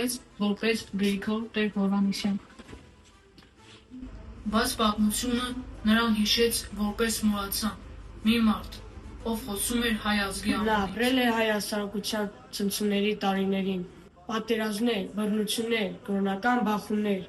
հայտնվեց որպես Գրիգոր Տեր-Հովհաննիսյան։ Բայց պատմությունը նրան հիշեց որպես մոռացան, մի մարդ, ով խոսում էր հայ ազգի Նա անունից։ ապրել է հայ հասարակության ցնցումների տարիներին, պատերազմներ, բռնություններ, կրոնական բախումներ,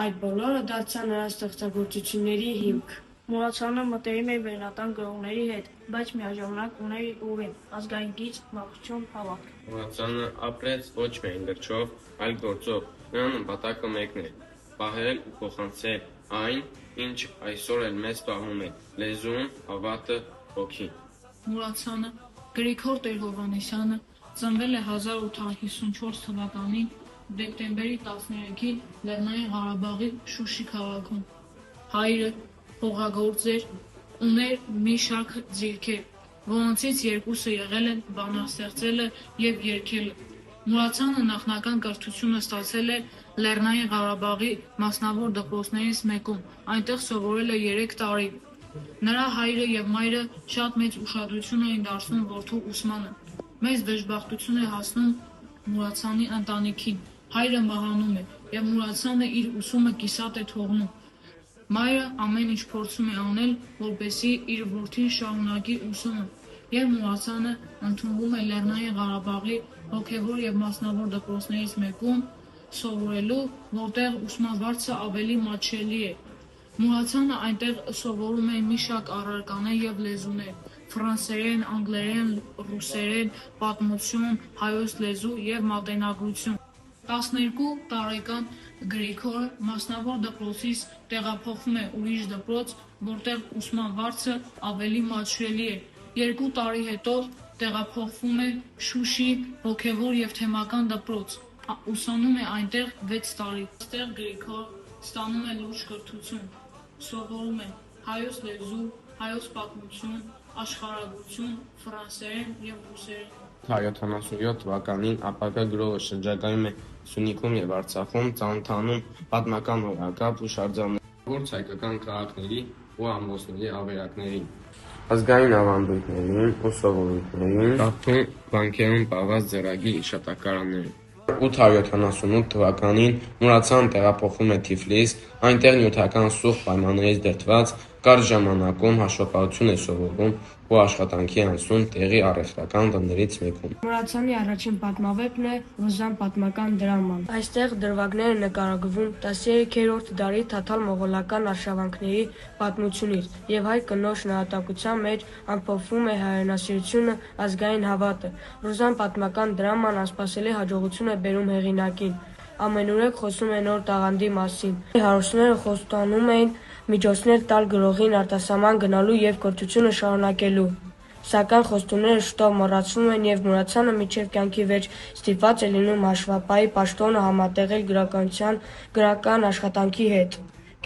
այդ բոլորը դարձան նրա ստեղծագործությունների հիմք։ Մուրացյանը մտերիմ էր վերնատան գրողների հետ, բայց միաժամանակ ուներ իր ուղին, ազգային գիծ, մաքրություն, հավատք։ Մուրացյանը ապրեց ոչ միայն գրչով, այլ գործով։ Նրա նպատակը մեկն էր՝ պահել ու փոխանցել այն, ինչ այսօր էլ մեզ պահում է՝ լեզուն, հավատը, հոգին։ Մուրացյանը Գրիգոր Տեր-Հովհաննիսյանը ծնվել է 1854 թվականին դեկտեմբերի 13-ին Լեռնային Ղարաբաղի Շուշի քաղաքում։ Հայրը հողագործ էր, ուներ մի շարք ձիրքեր, որոնցից երկուսը եղել են բանաստեղծելը և երգելը։ Մուրացյանը նախնական կրթությունը ստացել է Լեռնային Ղարաբաղի մասնավոր դպրոցներից մեկում, այնտեղ սովորել է 3 տարի։ Նրա հայրը և մայրը շատ մեծ ուշադրություն էին դարձնում որդու ուսմանը։ Մեծ դժբախտություն է հասնում Մուրացյանի ընտանիքին։ Հայրը մահանում է, և Մուրացյանը իր ուսումը կիսատ է թողնում։ Մայրը ամեն ինչ փորձում է անել, որպեսզի իր որդին շարունակի ուսումը, և Մուրացյանը ընդունվում է Լեռնային Ղարաբաղի հոգևոր և մասնավոր դպրոցներից մեկում սովորելու, որտեղ ուսման վարձը ավելի մատչելի է։ Մուրացյանը այնտեղ սովորում է մի շարք առարկաներ և լեզուներ՝ ֆրանսերեն, անգլերեն, ռուսերեն, պատմություն, հայոց լեզու և մատենագրություն։ 12 տարեկան Գրիգորը մասնավոր դպրոցից տեղափոխվում է ուրիշ դպրոց, որտեղ ուսման վարձը ավելի մատչելի է։ 2 տարի հետո տեղափոխվում է Շուշի հոգևոր և թեմական դպրոց, ուսանում է այնտեղ 6 տարի։ Այստեղ Գրիգորը ստանում է լուրջ կրթություն, սովորում է հայոց լեզու, հայոց պատմություն, աշխարհագրություն, ֆրանսերեն և ռուսերեն։ 1877 թվականին ապագա գրողը շրջագայում է Սյունիքում և Արցախում, ծանոթանում պատմական հողակապ հուշարձանների, հայկական քաղաքների ու ամրոցների ավերակներին, ազգային ավանդույթներին ու սովորույթներին, կարդում վանքերում պահված ձեռագիր հիշատակարանները։ 878 թվականին Մուրացյանը տեղափոխվում է Թիֆլիս, այնտեղ նյութական սուղ պայմաններից դրդված, կարճ ժամանակում հաշվապահություն է սովորում ու աշխատանքի անցնում տեղի առևտրական տներից մեկում։ Մուրացյանի առաջին պատմավեպն է «Ռուզան պատմական դրաման»։ Այստեղ դրվագներ են նկարագրվում 13-րդ դարի թաթալ-մողոլական արշավանքների պատմությունից, և հայ կնոջ նահատակության մեջ ամփոփվում է հայրենասիրությունը, ազգային հավատը։ «Ռուզան պատմական դրաման» անսպասելի հաջողություն է բերում հեղինակին։ Ամենուրեք խոսում է նոր տաղանդի մասին։ Հարուստները խոստանում էին միջոցներ տալ գրողին արտասահման գնալու և կրթությունը շարունակելու։ Սակայն խոստումները շուտով մոռացվում են, և Մուրացյանը մինչև կյանքի վերջ ստիպված է լինում հաշվապահի պաշտոնը համատեղել գրականության գրական աշխատանքի հետ։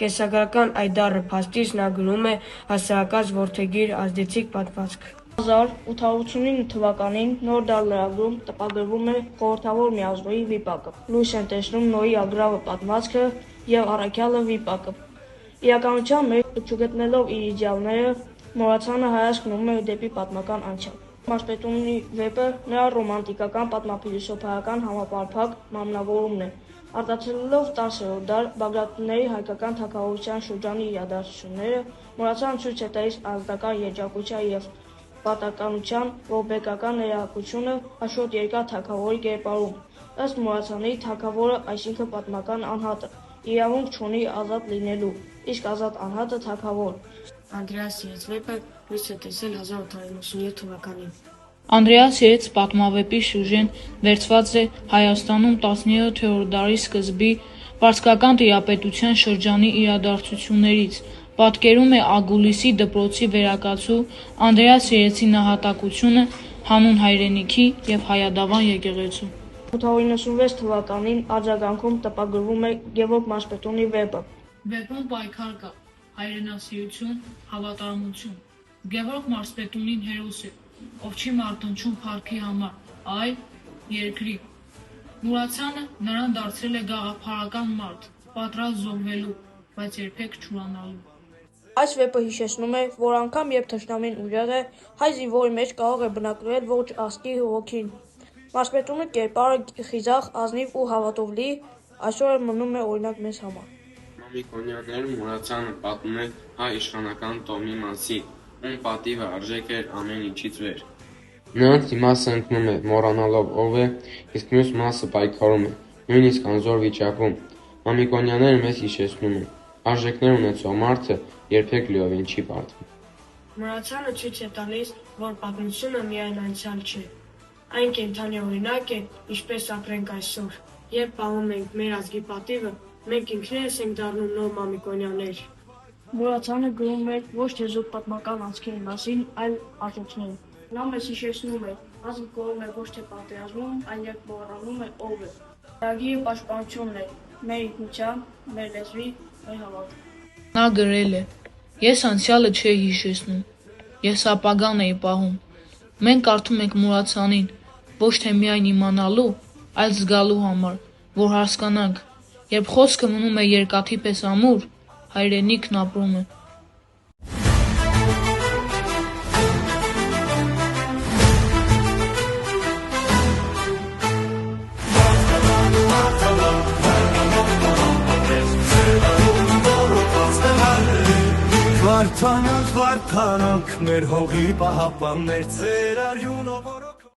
Կենսագրական այդ դառը փաստից նա գրում է հասարակած որդեգիր ազդեցիկ պատմվածք։ 1889 թվականին «Նոր դար» լրագրում տպագրվում է խորհրդավոր միազնուի վիպակը։ Լույս են տեսնում Նոյի ագռավը պատմվածքը և Առաքյալը վիպակը։ Իրականության մեջ չգտնելով իր իդեալները, Մուրացյանը հայացք ուղղում է դեպի պատմական անցյալ։ Մարզպետունի վեպը նրա ռոմանտիկական պատմափիլիսոփայական համապարփակ մարմնավորումն է։ Արտացոլելով 10-րդ դար Բագրատների հայկական թագավորության շրջանի իրադարձությունները, Մուրացյանը ցույց է տալիս ազգական երջանկության և պատկանության ողբերգական ներարկությունը հաշվոտ երկար թագավորի կերպարում։ Ըստ Մուրացյանի, թագավորը, այսինքն պատմական անհատը, իրավունք չունի ազատ լինելու, իսկ ազատ անհատը թագավոր։ Անդրեաս Երեց վեպը լույս է տեսել 1897 թվականին։ Անդրեաս Երեց պատմավեպի սյուժեն վերցված է Հայաստանում 17-րդ դարի սկզբի պարսկական տիրապետության շրջանի իրադարձություններից։ Պատկերում է Ագուլիսի դպրոցի վերակացու Անդրեաս Երեցի նահատակությունը հանուն հայրենիքի և հայադավան եկեղեցու։ 1896 թվականին արձագանքում տպագրվում է Գևորգ Մարզպետունի վեպը։ Վեպում պայքար կա, հայրենասիրություն, հավատարմություն։ Գևորգ Մարզպետունին հերոս է, ով չի մարտնչում փառքի համար, այլ երկրի։ Մուրացյանը նրան դարձրել է գաղափարական մարդ, պատրաստ զոհվելու, բայց երբեք չուրանալու։ Այս վեպը հիշեցնում է, որ անգամ երբ թշնամին ուժեղ է, հայ զինվորի մեջ կարող է բնակվել ողջ ազգի ոգին։ Մարզպետունի կերպարը խիզախ, ազնիվ ու հավատով լի, այսօր էլ մնում է օրինակ մեզ համար։ Մամիկոնյանները Մուրացյանը պատմում է հայ իշխանական տոհմի մասին, ում պատիվը արժեք էր ամեն ինչից վեր։ Նրանց մի մասը ընկնում է, մոռանալով ով է, իսկ մյուս մասը պայքարում է, նույնիսկ անզոր վիճակում։ Մամիկոնյանները մեզ հիշեցնում են. արժեքներ ունեցող մարդը երբեք լիովին չի պարտվում։ Մուրացյանը ցույց է տալիս, որ պատմությունը միայն անցյալ չէ։ Այն կենդանի օրինակ է, ինչպես ապրենք այսօր։ Երբ պահում ենք մեր ազգի պատիվը, մենք ինքներս ենք դառնում նոր Մամիկոնյաններ։ Մուրացյանը գրում էր ոչ թե զուտ պատմական անցքերի մասին, այլ արժեքների։ Նա մեզ հիշեցնում է, ազգը կորում է ոչ թե պատերազմում, այլ երբ մոռանում է ով է։ Արագի պաշտպանությունն է մեր ինքնության, մեր լեզվի, մեր հավատի։ Նա գրել է. «Ես անցյալը չէի հիշեցնում, ես ապագան էի պահում»։ Մենք կարդում ենք Մուրացյանին ոչ թե միայն իմանալու, այլ զգալու համար, որ հասկանանք, երբ խոսքը մնում է երկաթի պես ամուր, հայրենիքն ապրում է։ Վարդանանք, մեր հողի պահապաններ, ծեր արյունով